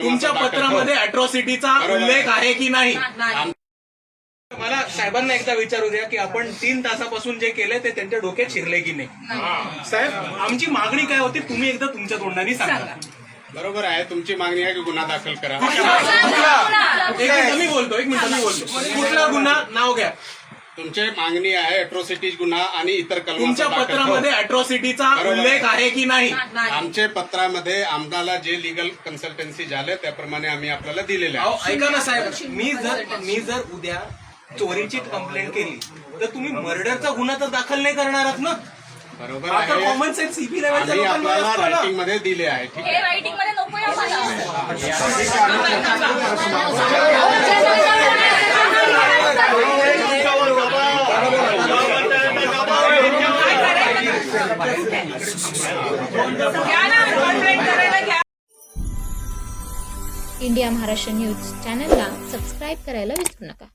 तुमच्या पत्रामध्ये अॅट्रॉसिटीचा उल्लेख आहे की नाही? मला साहेबांना एकदा विचारू द्या की आपण 3 तासापासून जे केलंय ते त्यांच्या डोक्यात शिरले की नाही? साहेब, आमची मागणी काय होती तुम्ही एकदा तुमच्या तोंडाने सांगा. बरोबर आहे, तुमची मागणी आहे की गुन्हा दाखल करा. एक मिनिट मी बोलतो. कुठला गुन्हा? नाव घ्या. तुमची मागणी आहे अॅट्रॉसिटीज गुन्हा आणि इतर कलम. तुमच्या पत्रामध्ये अॅट्रॉसिटीचा उल्लेख आहे की नाही? आमच्या पत्रामध्ये आम्हाला जे लिगल कन्सल्टन्सी झाले त्याप्रमाणे आम्ही आपल्याला दिलेले आहे. ऐका ना साहेब, मी जर उद्या चोरीची कंप्लेंट केली तर तुम्ही मर्डरचा गुन्हा तर दाखल नाही करणार आहात ना? बरोबर आता आहे, कॉमन सेन्स सीपी लेवलच्या आम्ही लोकांना आपल्याला असतो ना. रायटिंग मध्ये दिले आहे. ठीक आहे. रायटिंग मध्ये नको इंडिया महाराष्ट्र न्यूज चॅनलला सबस्क्राईब करायला विसरू नका.